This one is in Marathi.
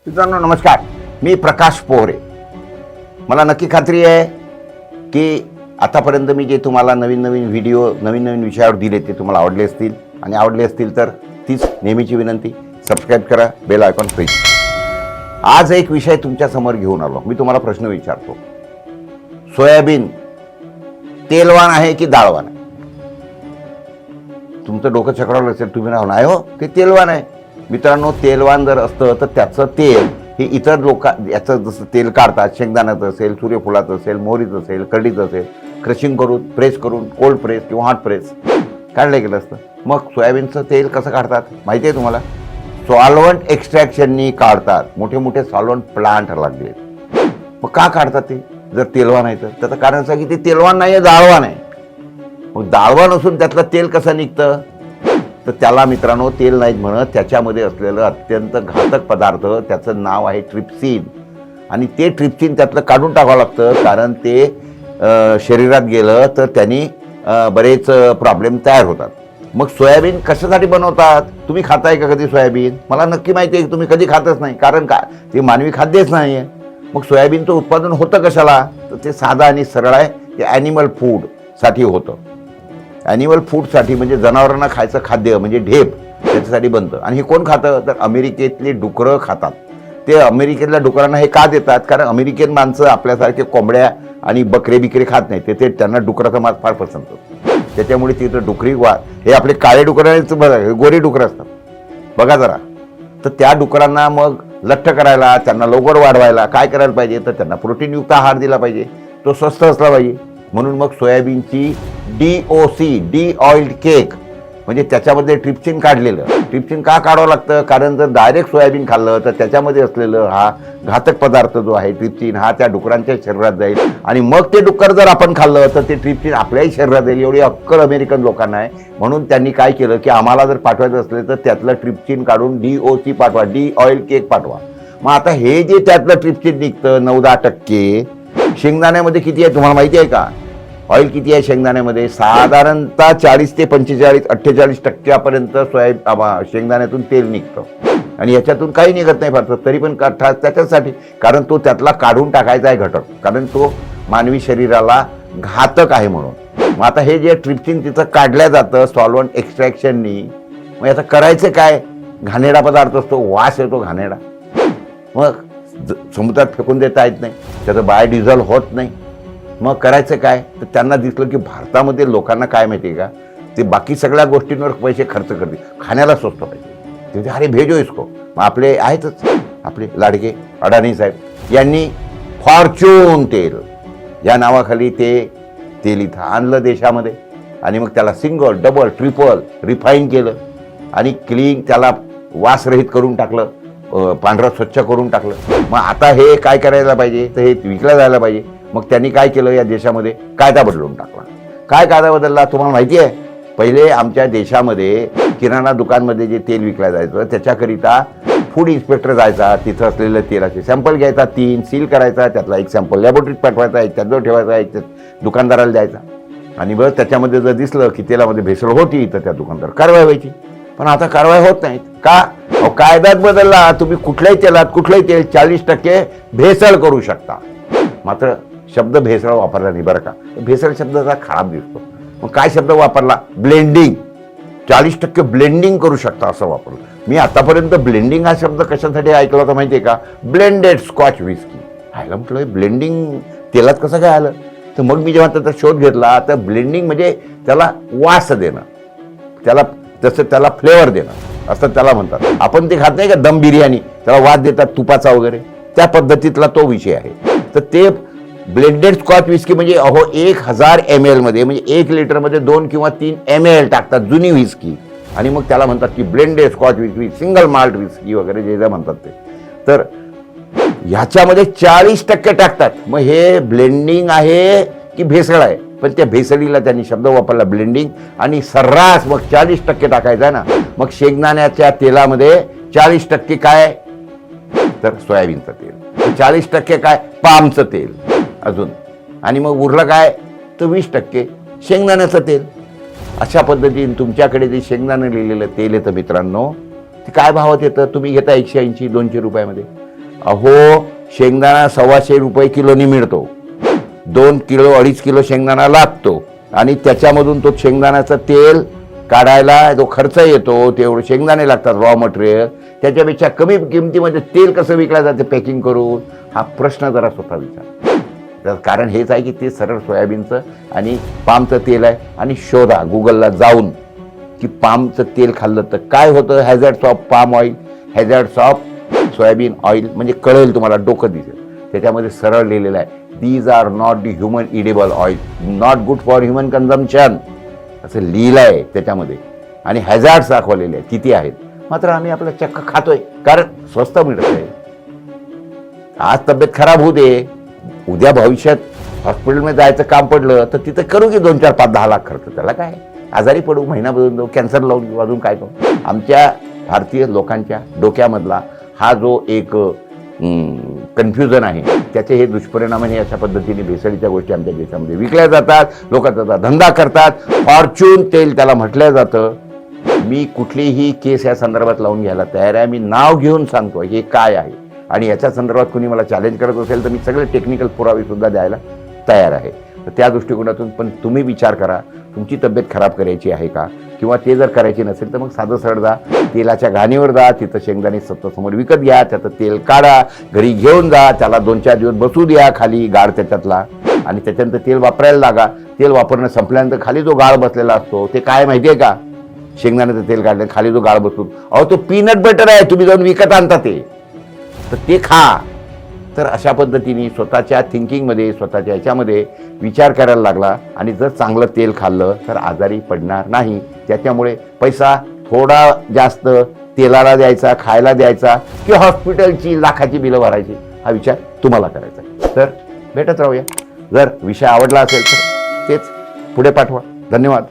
मित्रांनो नमस्कार, मी प्रकाश पोहरे. मला नक्की खात्री आहे की आतापर्यंत मी जे तुम्हाला नवीन नवीन व्हिडिओ नवीन नवीन विषयावर दिले ते तुम्हाला आवडले असतील, आणि आवडले असतील तर तीच नेहमीची विनंती, सबस्क्राईब करा, बेल आयकॉन प्रेस. आज एक विषय तुमच्या समोर घेऊन आलो. मी तुम्हाला प्रश्न विचारतो, सोयाबीन तेलवान आहे की डाळवान आहे? तुमचं डोकं चक्रावलं असेल, तुम्ही नाही हो ते तेलवान आहे. मित्रांनो, तेलवान जर असतं तर त्याचं तेल हे इतर याचं जसं तेल काढतात, शेंगदाण्याचं असेल, सूर्यफुलाचं असेल, मोहरीचं असेल, करडीचं असेल, क्रशिंग करून प्रेस करून कोल्ड प्रेस किंवा हॉट प्रेस काढलं गेलं असतं. मग सोयाबीनचं तेल कसं काढतात माहिती आहे तुम्हाला? सॉल्व्हंट एक्स्ट्रॅक्शननी काढतात. मोठे मोठे सॉल्व्हंट प्लांट लागले. मग का काढतात ते जर तेलवान आहे तर? त्याचं कारण असं की ते तेलवान नाही आहे, डाळवान आहे. मग डाळवान असून त्यातलं तेल कसं निघतं? तर त्याला मित्रांनो तेल नाहीत म्हणत, त्याच्यामध्ये असलेलं अत्यंत घातक पदार्थ, त्याचं नाव आहे ट्रिप्सिन. आणि ते ट्रिप्सिन त्यातलं काढून टाकावं लागतं, कारण ते शरीरात गेलं तर त्यांनी बरेच प्रॉब्लेम तयार होतात. मग सोयाबीन कशासाठी बनवतात? तुम्ही खाताय का कधी सोयाबीन? मला नक्की माहिती आहे की तुम्ही कधी खातच नाही, कारण का ते मानवी खाद्यच नाही आहे. मग सोयाबीनचं उत्पादन होतं कशाला? तर ते साधं आणि सरळ आहे, ते ॲनिमल फूडसाठी होतं. ॲनिमल फूडसाठी म्हणजे जनावरांना खायचं खाद्य म्हणजे ढेप, त्याच्यासाठी बनतं. आणि हे कोण खातं? तर अमेरिकेतली डुकरं खातात. ते अमेरिकेतल्या डुकरांना हे का देतात? कारण अमेरिकन माणसं आपल्यासारखे कोंबड्या आणि बकरे बिकरे खात नाही, ते त्यांना डुकराचा मांस फार पसंत होतं. त्याच्यामुळे तिथं डुकरी हे आपले काळे डुकरं बघा, गोरी डुकरं असतात बघा जरा. तर त्या डुकरांना मग लठ्ठ करायला, त्यांना लवकर वाढवायला काय करायला पाहिजे? तर त्यांना प्रोटीनयुक्त आहार दिला पाहिजे, तो स्वस्त असला पाहिजे. म्हणून मग सोयाबीनची DOC डी ऑइल्ड केक म्हणजे त्याच्यामध्ये ट्रिप्सिन काढलेलं. ट्रिप्सिन का काढावं लागतं? कारण जर डायरेक्ट सोयाबीन खाल्लं तर त्याच्यामध्ये असलेलं हा घातक पदार्थ जो आहे ट्रिप्सिन, हा त्या डुकरांच्या शरीरात जाईल, आणि मग ते डुक्कर जर आपण खाल्लं तर ते ट्रिप्सिन आपल्याही शरीरात जाईल. एवढी अक्कल अमेरिकन लोकांना आहे. म्हणून त्यांनी काय केलं की आम्हाला जर पाठवायचं असलं तर त्यातलं ट्रिप्सिन काढून DOC पाठवा, डी ऑइल केक पाठवा. मग आता हे जे त्यातलं ट्रिप्सिन निघतं 9-10%, शेंगदाण्यामध्ये किती आहे तुम्हाला माहिती आहे का? ऑइल किती आहे शेंगदाण्यामध्ये? साधारणतः 40 ते 45-48% शेंगदाण्यातून तेल निघतं. आणि याच्यातून काही निघत नाही फारसं, तरी पण त्याच्यासाठी, कारण तो त्यातला काढून टाकायचा आहे घटक, कारण तो मानवी शरीराला घातक आहे म्हणून. मग आता हे जे ट्रिप्सिन तिथं काढलं जातं सॉल्व्हंट एक्स्ट्रॅक्शननी, मग याचं करायचं काय? घाणेरडा पदार्थ असतो, वास येतो घाणेरडा. मग समुद्रात फेकून देता येत नाही, त्याचं बायोडिझल होत नाही. मग करायचं काय? तर त्यांना दिसलं की भारतामध्ये लोकांना काय माहिती आहे का, ते बाकी सगळ्या गोष्टींवर पैसे खर्च करते, खाण्याला स्वस्त पाहिजे. ते अरे भेजो इसको. मग आपले आहेतच आपले लाडके अडाणी साहेब, यांनी फॉर्च्यून तेल या नावाखाली ते तेल इथं आणलं देशामध्ये, आणि मग त्याला सिंगल, डबल, ट्रिपल रिफाईन केलं, आणि क्लीन त्याला वासरहित करून टाकलं, पांढरं स्वच्छ करून टाकलं. मग आता हे काय करायला पाहिजे? तर हे विकलं जायला पाहिजे. मग त्यांनी काय केलं, या देशामध्ये कायदा बदलून टाकला. काय कायदा बदलला तुम्हाला माहिती आहे? पहिले आमच्या देशामध्ये किराणा दुकानमध्ये जे तेल विकलं जायचं त्याच्याकरिता फूड इन्स्पेक्टर जायचा, तिथं असलेल्या तेलाचे सॅम्पल घ्यायचा, 3 सील करायचा, त्यातला एक सॅम्पल लॅबोरेटरीत पाठवायचा, एक त्याजवळ ठेवायचा, एक दुकानदाराला द्यायचा. आणि बरं त्याच्यामध्ये जर दिसलं की तेलामध्ये भेसळ होती तर त्या दुकानदार कारवाई व्हायची. पण आता कारवाई होत नाहीत का? कायदाच बदलला. तुम्ही कुठल्याही तेलात कुठलंही तेल 40% भेसळ करू शकता, मात्र शब्द भेसळ वापरला नाही बरं का. भेसळ शब्दाचा खराब दिसतो. मग काय शब्द वापरला? ब्लेंडिंग. 40% ब्लेंडिंग करू शकता असं वापरलं. मी आतापर्यंत ब्लेंडिंग हा शब्द कशासाठी ऐकला होता माहिती आहे का? Blended scotch whisky. आयला म्हटलं ब्लेंडिंग तेलात कसं काय आलं? तर मग मी जेव्हा त्याचा शोध घेतला तर ब्लेंडिंग म्हणजे त्याला वास देणं, त्याला फ्लेवर देणं असं त्याला म्हणतात. आपण ते खात नाही का दम बिर्याणी, त्याला वास देतात तुपाचा वगैरे, त्या पद्धतीतला तो विषय आहे. तर ते ब्लेंडेड स्कॉच विस्की म्हणजे 1000 ml मध्ये, म्हणजे 1 लिटरमध्ये 2 किंवा 3 ml टाकतात जुनी विस्की, आणि मग त्याला म्हणतात की blended scotch whisky, single malt whisky वगैरे जे म्हणतात ते. तर ह्याच्यामध्ये 40% टाकतात. मग हे ब्लेंडिंग आहे की भेसळ आहे? पण त्या भेसळीला त्यांनी शब्द वापरला ब्लेंडिंग, आणि सर्रास मग 40% टाकायचा आहे ना. मग शेंगदाण्याच्या तेलामध्ये 40% काय? तर सोयाबीनचं तेल. 40% काय? पामचं तेल अजून, आणि मग उरलं काय? तर 20% शेंगदाण्याचं तेल. अशा पद्धतीने तुमच्याकडे जे शेंगदाणं लिहिलेलं तेल येतं मित्रांनो, ते काय भावात येतं? तुम्ही घेता 180-200 रुपयामध्ये. अहो शेंगदाणा 125 रुपये किलोनी मिळतो, 2 किलो 2.5 किलो शेंगदाणा लागतो आणि त्याच्यामधून तो शेंगदाण्याचं तेल काढायला जो खर्च येतो तेवढे शेंगदाणे लागतात रॉ मटेरियल, त्याच्यापेक्षा कमी किमतीमध्ये तेल कसं विकलं जाते पॅकिंग करून, हा प्रश्न जरा स्वतः विचार. कारण हेच आहे की ते सरळ सोयाबीनचं आणि पामचं तेल आहे. आणि शोधा गुगलला जाऊन की पामचं तेल खाल्लं तर काय होतं, hazards of palm oil, hazards of soybean oil, म्हणजे कळेल तुम्हाला, डोकं दिसेल. त्याच्यामध्ये सरळ लिहिलेलं आहे, these are not the human edible oil, not good for human consumption, असं लिहिलं आहे त्याच्यामध्ये. आणि हॅझार्ड्स दाखवलेले आहेत किती आहेत. मात्र आम्ही आपला चक्क खातोय कारण स्वस्त मिळत आहे. आज तब्येत खराब होऊ दे, उद्या भविष्यात हॉस्पिटलमध्ये जायचं काम पडलं तर तिथं करू की 2, 4, 5, 10 लाख खर्च, त्याला काय, आजारी पडू, महिना बदलून जाऊ, कॅन्सर लावून घेऊ, अजून काय करू. आमच्या भारतीय लोकांच्या डोक्यामधला हा जो एक कन्फ्युजन आहे, त्याचे हे दुष्परिणाम आणि अशा पद्धतीने भेसळीच्या गोष्टी आमच्या देशामध्ये विकल्या जातात, लोक त्याचा धंदा करतात. फॉर्च्यून तेल त्याला म्हटलं जातं. मी कुठलीही केस या संदर्भात लावून घ्यायला तयार आहे. मी नाव घेऊन सांगतो हे काय आहे, आणि याच्या संदर्भात कोणी मला चॅलेंज करत असेल तर मी सगळे टेक्निकल पुरावे सुद्धा द्यायला तयार आहे. तर त्या दृष्टिकोनातून पण तुम्ही विचार करा, तुमची तब्येत खराब करायची आहे का, किंवा ते जर करायची नसेल तर मग साधं सरळ जा, तेलाच्या घाणीवर जा, तिथं शेंगदाणे समोर विकत घ्या, त्याचं तेल काढा, घरी घेऊन जा, त्याला 2-4 दिवस बसू द्या खाली गाळ त्याच्यातला, आणि त्याच्यानंतर तेल वापरायला लागा. तेल वापरणं संपल्यानंतर खाली जो गाळ बसलेला असतो ते काय माहिती आहे का, शेंगदाण्याचं तेल काढलं खाली जो गाळ बसतो, अहो तो पीनट बटर आहे, तुम्ही जाऊन विकत आणता ते, तर ते खा. तर अशा पद्धतीने स्वतःच्या थिंकिंगमध्ये, स्वतःच्या ह्याच्यामध्ये विचार करायला लागला, आणि जर चांगलं तेल खाल्लं तर आजारी पडणार नाही. त्याच्यामुळे पैसा थोडा जास्त तेलाला द्यायचा, खायला द्यायचा, की हॉस्पिटलची लाखाची बिलं भरायची, हा विचार तुम्हाला करायचा. तर भेटत राहूया. जर विषय आवडला असेल तर तेच पुढे पाठवा. धन्यवाद.